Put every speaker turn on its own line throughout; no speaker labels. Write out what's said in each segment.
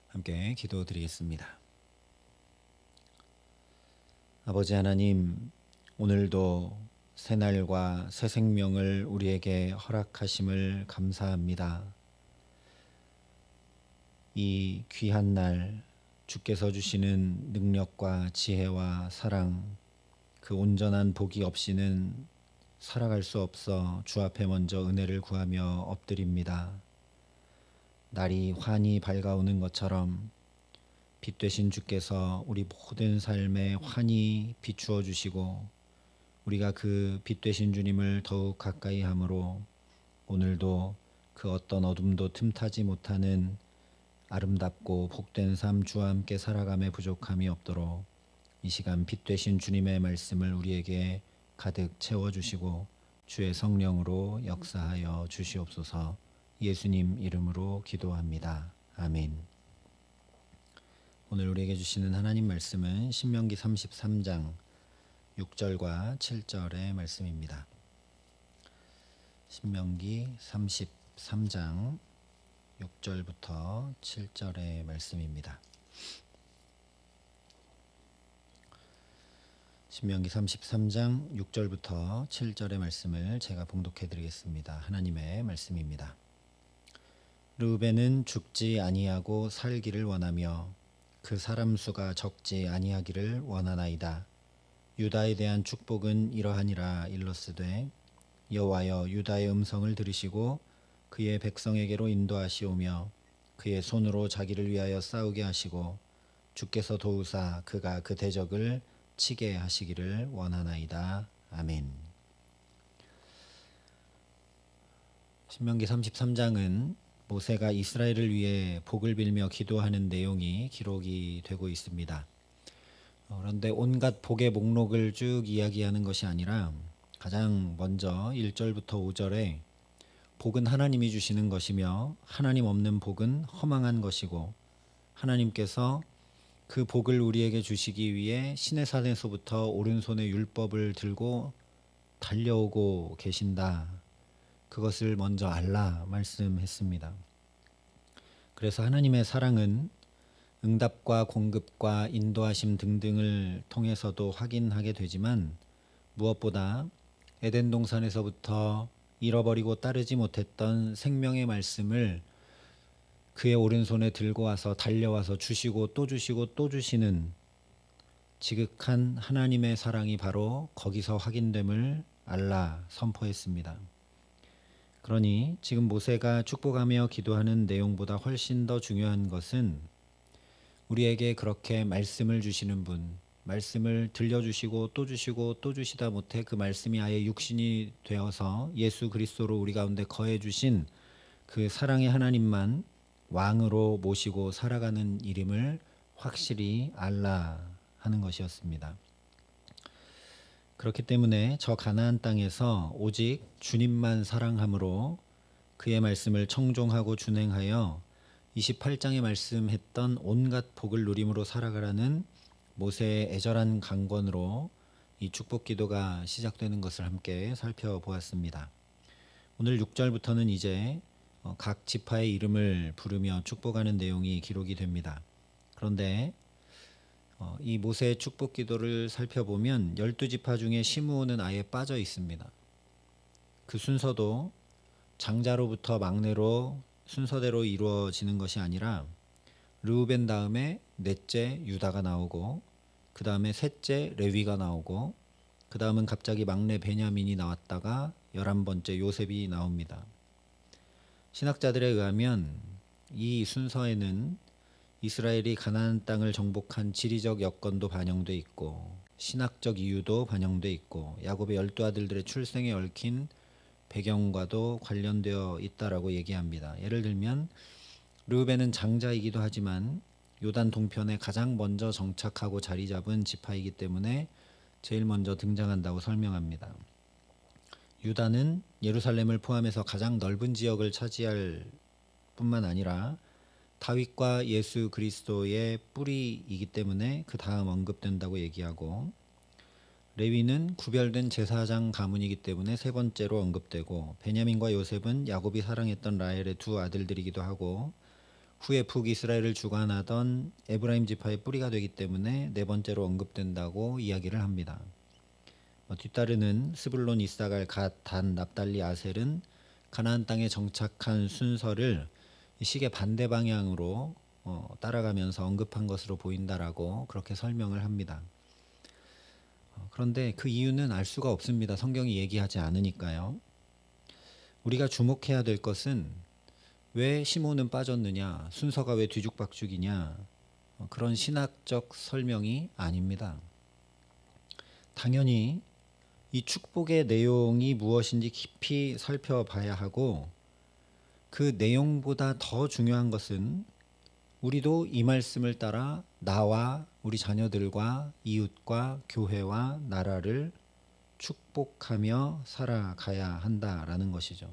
함께 기도드리겠습니다. 아버지 하나님, 오늘도 새날과 새 생명을 우리에게 허락하심을 감사합니다. 이 귀한 날 주께서 주시는 능력과 지혜와 사랑, 그 온전한 복이 없이는 살아갈 수 없어 주 앞에 먼저 은혜를 구하며 엎드립니다. 날이 환히 밝아오는 것처럼 빛 되신 주께서 우리 모든 삶에 환히 비추어 주시고 우리가 그 빛 되신 주님을 더욱 가까이 함으로 오늘도 그 어떤 어둠도 틈타지 못하는 아름답고 복된 삶 주와 함께 살아감에 부족함이 없도록 이 시간 빛 되신 주님의 말씀을 우리에게 가득 채워주시고 주의 성령으로 역사하여 주시옵소서. 예수님 이름으로 기도합니다. 아멘. 오늘 우리에게 주시는 하나님 말씀은 신명기 33장 6절과 7절의 말씀입니다. 신명기 33장 6절부터 7절의 말씀입니다. 신명기 33장 6절부터 7절의 말씀을 제가 봉독해 드리겠습니다. 하나님의 말씀입니다. 르우벤은 죽지 아니하고 살기를 원하며 그 사람 수가 적지 아니하기를 원하나이다. 유다에 대한 축복은 이러하니라. 일러스되 여호와여, 유다의 음성을 들으시고 그의 백성에게로 인도하시오며 그의 손으로 자기를 위하여 싸우게 하시고 주께서 도우사 그가 그 대적을 치게 하시기를 원하나이다. 아멘. 신명기 33장은 모세가 이스라엘을 위해 복을 빌며 기도하는 내용이 기록이 되고 있습니다. 그런데 온갖 복의 목록을 쭉 이야기하는 것이 아니라 가장 먼저 1절부터 5절에 복은 하나님이 주시는 것이며 하나님 없는 복은 허망한 것이고 하나님께서 그 복을 우리에게 주시기 위해 시내산에서부터 오른손에 율법을 들고 달려오고 계신다. 그것을 먼저 알라 말씀했습니다. 그래서 하나님의 사랑은 응답과 공급과 인도하심 등등을 통해서도 확인하게 되지만 무엇보다 에덴 동산에서부터 잃어버리고 따르지 못했던 생명의 말씀을 그의 오른손에 들고 와서 달려와서 주시고 또 주시고 또 주시는 지극한 하나님의 사랑이 바로 거기서 확인됨을 알라 선포했습니다. 그러니 지금 모세가 축복하며 기도하는 내용보다 훨씬 더 중요한 것은 우리에게 그렇게 말씀을 주시는 분, 말씀을 들려주시고 또 주시고 또 주시다 못해 그 말씀이 아예 육신이 되어서 예수 그리스도로 우리 가운데 거해 주신 그 사랑의 하나님만 왕으로 모시고 살아가는 일임을 확실히 알라 하는 것이었습니다. 그렇기 때문에 저 가나안 땅에서 오직 주님만 사랑함으로 그의 말씀을 청종하고 준행하여 28장에 말씀했던 온갖 복을 누림으로 살아가라는 모세의 애절한 강권으로 이 축복 기도가 시작되는 것을 함께 살펴보았습니다. 오늘 6절부터는 이제 각 지파의 이름을 부르며 축복하는 내용이 기록이 됩니다. 그런데 이 모세의 축복 기도를 살펴보면 12지파 중에 시므온은 아예 빠져 있습니다. 그 순서도 장자로부터 막내로 순서대로 이루어지는 것이 아니라 르우벤 다음에 넷째 유다가 나오고 그 다음에 셋째 레위가 나오고 그 다음은 갑자기 막내 베냐민이 나왔다가 11번째 요셉이 나옵니다. 신학자들에 의하면 이 순서에는 이스라엘이 가나안 땅을 정복한 지리적 여건도 반영돼 있고 신학적 이유도 반영돼 있고 야곱의 12아들들의 출생에 얽힌 배경과도 관련되어 있다라고 얘기합니다. 예를 들면 르우벤은 장자이기도 하지만 요단 동편에 가장 먼저 정착하고 자리 잡은 지파이기 때문에 제일 먼저 등장한다고 설명합니다. 유다는 예루살렘을 포함해서 가장 넓은 지역을 차지할 뿐만 아니라 다윗과 예수 그리스도의 뿌리이기 때문에 그 다음 언급된다고 얘기하고 레위는 구별된 제사장 가문이기 때문에 세 번째로 언급되고 베냐민과 요셉은 야곱이 사랑했던 라헬의 두 아들들이기도 하고 후에 북이스라엘을 주관하던 에브라임 지파의 뿌리가 되기 때문에 네 번째로 언급된다고 이야기를 합니다. 뒤따르는 스불론, 이사갈, 갓, 단, 납달리, 아셀은 가나안 땅에 정착한 순서를 시계 반대 방향으로 따라가면서 언급한 것으로 보인다라고 그렇게 설명을 합니다. 그런데 그 이유는 알 수가 없습니다. 성경이 얘기하지 않으니까요. 우리가 주목해야 될 것은 왜 시몬은 빠졌느냐, 순서가 왜 뒤죽박죽이냐, 그런 신학적 설명이 아닙니다. 당연히 이 축복의 내용이 무엇인지 깊이 살펴봐야 하고, 그 내용보다 더 중요한 것은 우리도 이 말씀을 따라 나와 우리 자녀들과 이웃과 교회와 나라를 축복하며 살아가야 한다라는 것이죠.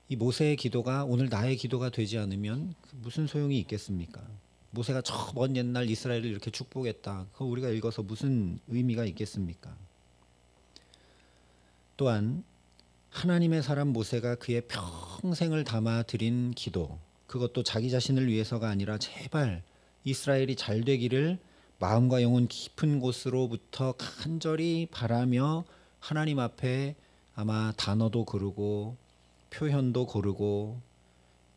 이 모세의 기도가 오늘 나의 기도가 되지 않으면 무슨 소용이 있겠습니까? 모세가 저 먼 옛날 이스라엘을 이렇게 축복했다. 그거 우리가 읽어서 무슨 의미가 있겠습니까? 또한 하나님의 사람 모세가 그의 평생을 담아 드린 기도, 그것도 자기 자신을 위해서가 아니라 제발 이스라엘이 잘 되기를 마음과 영혼 깊은 곳으로부터 간절히 바라며 하나님 앞에 아마 단어도 고르고 표현도 고르고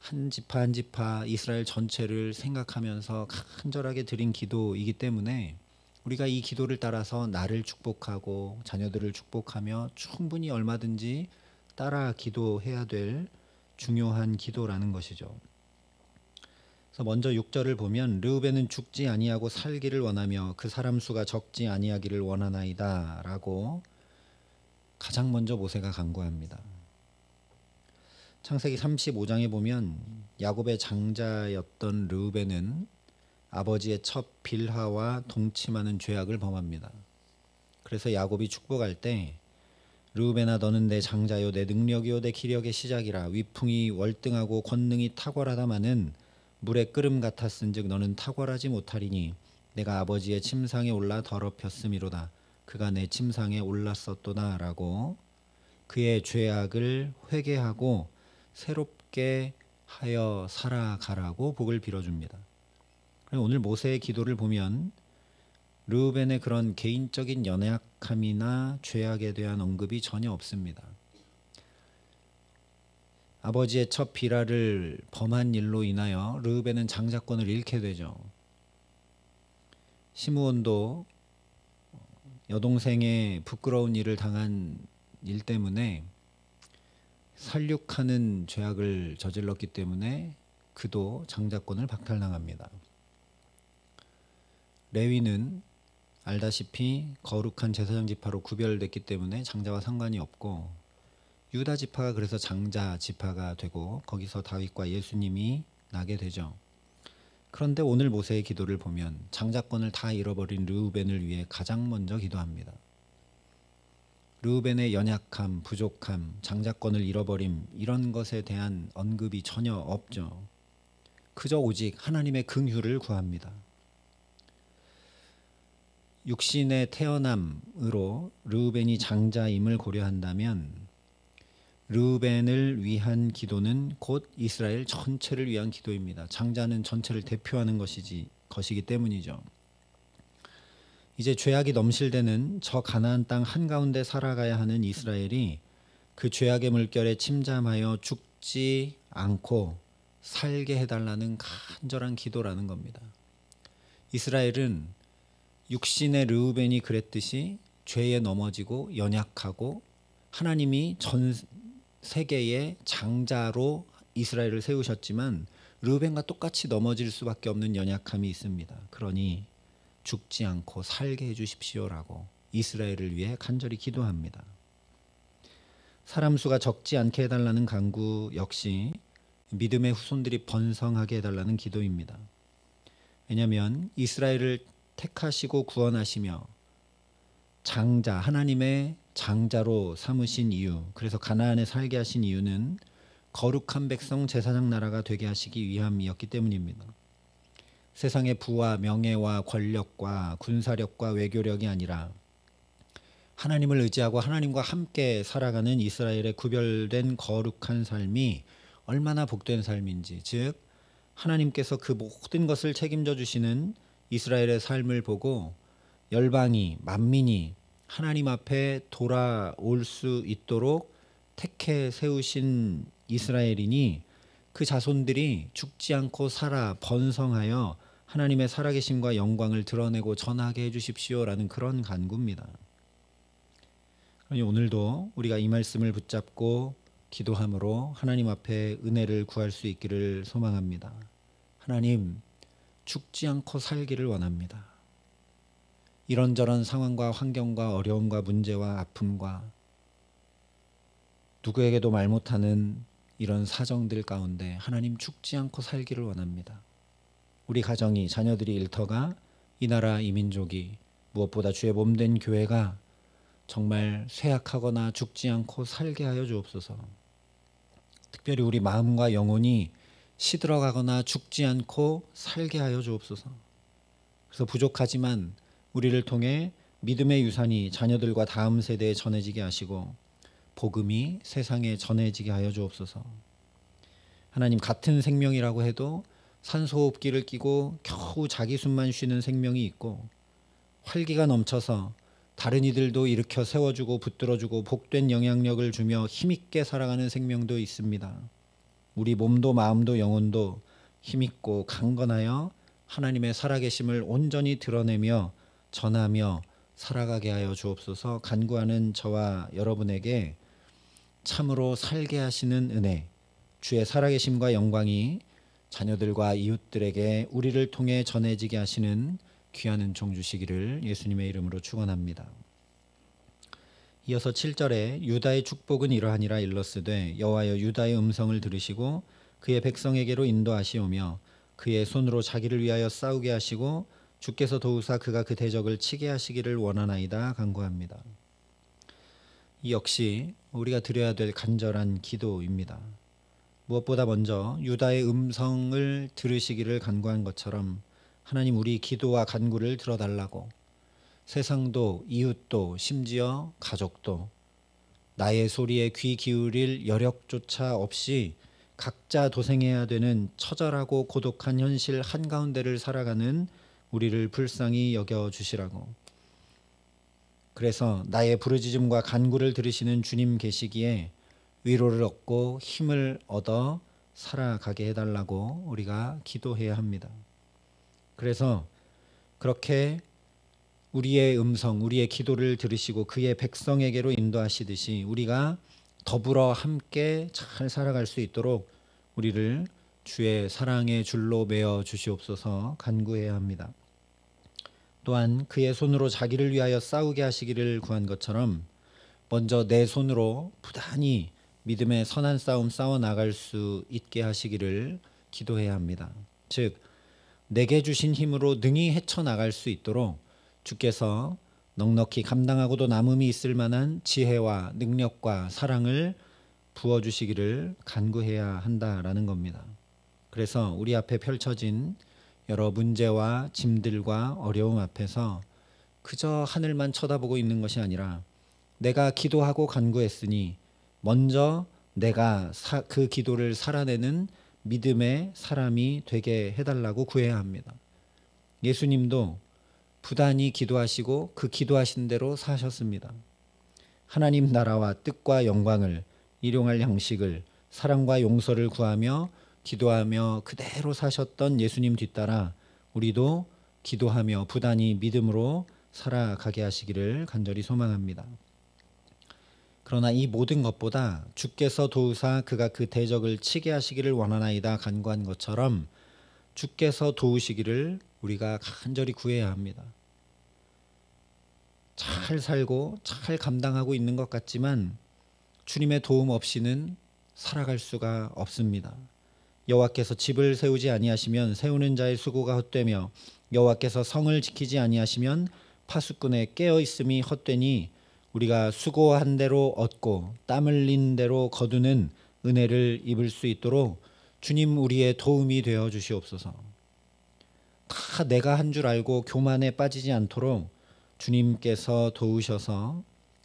한 지파 한 지파 이스라엘 전체를 생각하면서 간절하게 드린 기도이기 때문에 우리가 이 기도를 따라서 나를 축복하고 자녀들을 축복하며 충분히 얼마든지 따라 기도해야 될 중요한 기도라는 것이죠. 그래서 먼저 6절을 보면 르우벤은 죽지 아니하고 살기를 원하며 그 사람 수가 적지 아니하기를 원하나이다 라고 가장 먼저 모세가 간구합니다. 창세기 35장에 보면 야곱의 장자였던 르우벤은 아버지의 첩 빌하와 동침하는 죄악을 범합니다. 그래서 야곱이 축복할 때 르우벤아 너는 내 장자요 내 능력이요 내 기력의 시작이라 위풍이 월등하고 권능이 탁월하다마는 물의 끓음 같았은즉 너는 탁월하지 못하리니 내가 아버지의 침상에 올라 더럽혔음이로다. 그가 내 침상에 올랐었도다 라고 그의 죄악을 회개하고 새롭게 하여 살아가라고 복을 빌어줍니다. 오늘 모세의 기도를 보면 르우벤의 그런 개인적인 연약함이나 죄악에 대한 언급이 전혀 없습니다. 아버지의 첩 비라를 범한 일로 인하여 르우벤은 장자권을 잃게 되죠. 시므온도 여동생의 부끄러운 일을 당한 일 때문에 살육하는 죄악을 저질렀기 때문에 그도 장자권을 박탈당합니다. 레위는 알다시피 거룩한 제사장 지파로 구별됐기 때문에 장자와 상관이 없고 유다 지파가 그래서 장자 지파가 되고 거기서 다윗과 예수님이 나게 되죠. 그런데 오늘 모세의 기도를 보면 장자권을 다 잃어버린 르우벤을 위해 가장 먼저 기도합니다. 르우벤의 연약함, 부족함, 장자권을 잃어버림 이런 것에 대한 언급이 전혀 없죠. 그저 오직 하나님의 긍휼을 구합니다. 육신의 태어남으로 르우벤이 장자임을 고려한다면 르우벤을 위한 기도는 곧 이스라엘 전체를 위한 기도입니다. 장자는 전체를 대표하는 것이기 때문이죠. 이제 죄악이 넘실대는 저 가나안 땅 한가운데 살아가야 하는 이스라엘이 그 죄악의 물결에 침잠하여 죽지 않고 살게 해달라는 간절한 기도라는 겁니다. 이스라엘은 육신의 르우벤이 그랬듯이 죄에 넘어지고 연약하고 하나님이 전 세계의 장자로 이스라엘을 세우셨지만 르우벤과 똑같이 넘어질 수밖에 없는 연약함이 있습니다. 그러니 죽지 않고 살게 해주십시오라고 이스라엘을 위해 간절히 기도합니다. 사람 수가 적지 않게 해달라는 간구 역시 믿음의 후손들이 번성하게 해달라는 기도입니다. 왜냐하면 이스라엘을 택하시고 구원하시며 장자, 하나님의 장자로 삼으신 이유, 그래서 가나안에 살게 하신 이유는 거룩한 백성 제사장 나라가 되게 하시기 위함이었기 때문입니다. 세상의 부와 명예와 권력과 군사력과 외교력이 아니라 하나님을 의지하고 하나님과 함께 살아가는 이스라엘의 구별된 거룩한 삶이 얼마나 복된 삶인지, 즉 하나님께서 그 모든 것을 책임져 주시는 이스라엘의 삶을 보고 열방이 만민이 하나님 앞에 돌아올 수 있도록 택해 세우신 이스라엘이니 그 자손들이 죽지 않고 살아 번성하여 하나님의 살아계심과 영광을 드러내고 전하게 해주십시오라는 그런 간구입니다. 그러니 오늘도 우리가 이 말씀을 붙잡고 기도함으로 하나님 앞에 은혜를 구할 수 있기를 소망합니다. 하나님, 죽지 않고 살기를 원합니다. 이런저런 상황과 환경과 어려움과 문제와 아픔과 누구에게도 말 못하는 이런 사정들 가운데 하나님 죽지 않고 살기를 원합니다. 우리 가정이, 자녀들이, 일터가, 이 나라, 이 민족이, 무엇보다 주의 몸된 교회가 정말 쇠약하거나 죽지 않고 살게 하여 주옵소서. 특별히 우리 마음과 영혼이 시들어가거나 죽지 않고 살게 하여 주옵소서. 그래서 부족하지만 우리를 통해 믿음의 유산이 자녀들과 다음 세대에 전해지게 하시고 복음이 세상에 전해지게 하여 주옵소서. 하나님, 같은 생명이라고 해도 산소호흡기를 끼고 겨우 자기 숨만 쉬는 생명이 있고 활기가 넘쳐서 다른 이들도 일으켜 세워주고 붙들어주고 복된 영향력을 주며 힘있게 살아가는 생명도 있습니다. 우리 몸도 마음도 영혼도 힘있고 강건하여 하나님의 살아계심을 온전히 드러내며 전하며 살아가게 하여 주옵소서. 간구하는 저와 여러분에게 참으로 살게 하시는 은혜, 주의 살아계심과 영광이 자녀들과 이웃들에게 우리를 통해 전해지게 하시는 귀한 은총 주시기를 예수님의 이름으로 축원합니다. 이어서 7절에 유다의 축복은 이러하니라 일러스되 여호와여 유다의 음성을 들으시고 그의 백성에게로 인도하시오며 그의 손으로 자기를 위하여 싸우게 하시고 주께서 도우사 그가 그 대적을 치게 하시기를 원하나이다 간구합니다. 이 역시 우리가 드려야 될 간절한 기도입니다. 무엇보다 먼저 유다의 음성을 들으시기를 간구한 것처럼 하나님, 우리 기도와 간구를 들어달라고 세상도 이웃도 심지어 가족도 나의 소리에 귀 기울일 여력조차 없이 각자 도생해야 되는 처절하고 고독한 현실 한가운데를 살아가는 우리를 불쌍히 여겨주시라고. 그래서 나의 부르짖음과 간구를 들으시는 주님 계시기에 위로를 얻고 힘을 얻어 살아가게 해달라고 우리가 기도해야 합니다. 그래서 그렇게 우리의 음성, 우리의 기도를 들으시고 그의 백성에게로 인도하시듯이 우리가 더불어 함께 잘 살아갈 수 있도록 우리를 주의 사랑의 줄로 매어 주시옵소서 간구해야 합니다. 또한 그의 손으로 자기를 위하여 싸우게 하시기를 구한 것처럼 먼저 내 손으로 부단히 믿음의 선한 싸움 싸워 나갈 수 있게 하시기를 기도해야 합니다. 즉 내게 주신 힘으로 능히 헤쳐나갈 수 있도록 주께서 넉넉히 감당하고도 남음이 있을 만한 지혜와 능력과 사랑을 부어주시기를 간구해야 한다라는 겁니다. 그래서 우리 앞에 펼쳐진 여러 문제와 짐들과 어려움 앞에서 그저 하늘만 쳐다보고 있는 것이 아니라 내가 기도하고 간구했으니 먼저 내가 그 기도를 살아내는 믿음의 사람이 되게 해달라고 구해야 합니다. 예수님도 부단히 기도하시고 그 기도하신 대로 사셨습니다. 하나님 나라와 뜻과 영광을 일용할 양식을 사랑과 용서를 구하며 기도하며 그대로 사셨던 예수님 뒤따라 우리도 기도하며 부단히 믿음으로 살아가게 하시기를 간절히 소망합니다. 그러나 이 모든 것보다 주께서 도우사 그가 그 대적을 치게 하시기를 원하나이다 간구한 것처럼 주께서 도우시기를 우리가 간절히 구해야 합니다. 잘 살고 잘 감당하고 있는 것 같지만 주님의 도움 없이는 살아갈 수가 없습니다. 여호와께서 집을 세우지 아니하시면 세우는 자의 수고가 헛되며 여호와께서 성을 지키지 아니하시면 파수꾼의 깨어 있음이 헛되니 우리가 수고한 대로 얻고 땀 흘린 대로 거두는 은혜를 입을 수 있도록 주님 우리의 도움이 되어 주시옵소서. 다 내가 한 줄 알고 교만에 빠지지 않도록 주님께서 도우셔서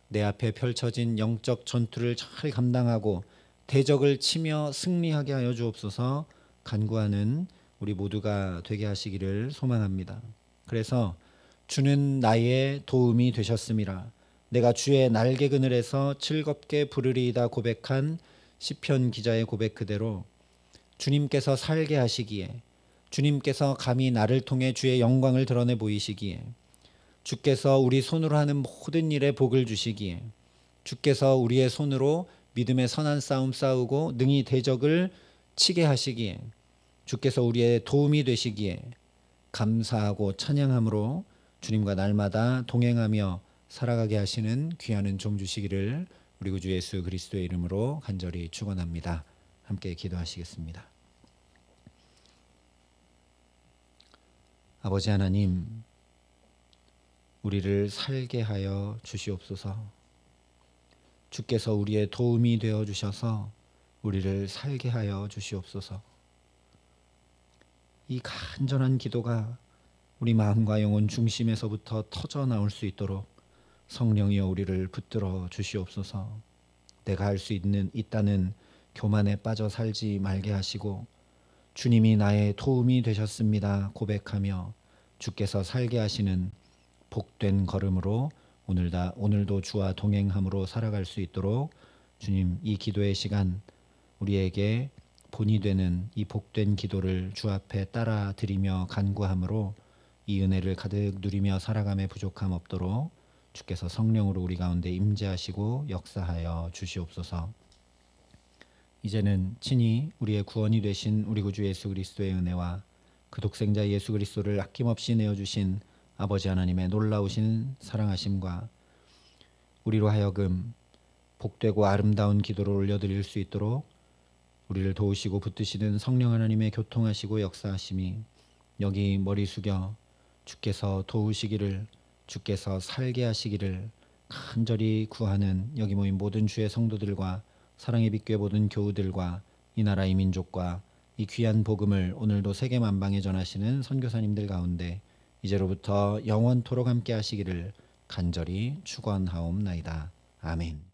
내 앞에 펼쳐진 영적 전투를 잘 감당하고 대적을 치며 승리하게 하여 주옵소서 간구하는 우리 모두가 되게 하시기를 소망합니다. 그래서 주는 나의 도움이 되셨음이라 내가 주의 날개 그늘에서 즐겁게 부르리이다 고백한 시편 기자의 고백 그대로 주님께서 살게 하시기에, 주님께서 감히 나를 통해 주의 영광을 드러내 보이시기에, 주께서 우리 손으로 하는 모든 일에 복을 주시기에, 주께서 우리의 손으로 믿음의 선한 싸움 싸우고 능히 대적을 치게 하시기에, 주께서 우리의 도움이 되시기에 감사하고 찬양함으로 주님과 날마다 동행하며 살아가게 하시는 귀한 은총 주시기를 우리 구주 예수 그리스도의 이름으로 간절히 축원합니다. 함께 기도하시겠습니다. 아버지 하나님, 우리를 살게 하여 주시옵소서. 주께서 우리의 도움이 되어 주셔서 우리를 살게 하여 주시옵소서. 이 간절한 기도가 우리 마음과 영혼 중심에서부터 터져 나올 수 있도록 성령이여 우리를 붙들어 주시옵소서. 내가 할 수 있다는 교만에 빠져 살지 말게 하시고 주님이 나의 도움이 되셨습니다 고백하며 주께서 살게 하시는 복된 걸음으로 오늘도 주와 동행함으로 살아갈 수 있도록 주님, 이 기도의 시간 우리에게 본이 되는 이 복된 기도를 주 앞에 따라 드리며 간구함으로 이 은혜를 가득 누리며 살아감에 부족함 없도록 주께서 성령으로 우리 가운데 임재하시고 역사하여 주시옵소서. 이제는 친히 우리의 구원이 되신 우리 구주 예수 그리스도의 은혜와 그 독생자 예수 그리스도를 아낌없이 내어주신 아버지 하나님의 놀라우신 사랑하심과 우리로 하여금 복되고 아름다운 기도를 올려드릴 수 있도록 우리를 도우시고 붙드시는 성령 하나님의 교통하시고 역사하심이 여기 머리 숙여 주께서 도우시기를, 주께서 살게 하시기를 간절히 구하는 여기 모인 모든 주의 성도들과 사랑의 빛교회 모든 교우들과 이 나라 이 민족과 이 귀한 복음을 오늘도 세계 만방에 전하시는 선교사님들 가운데 이제로부터 영원토록 함께 하시기를 간절히 축원하옵나이다. 아멘.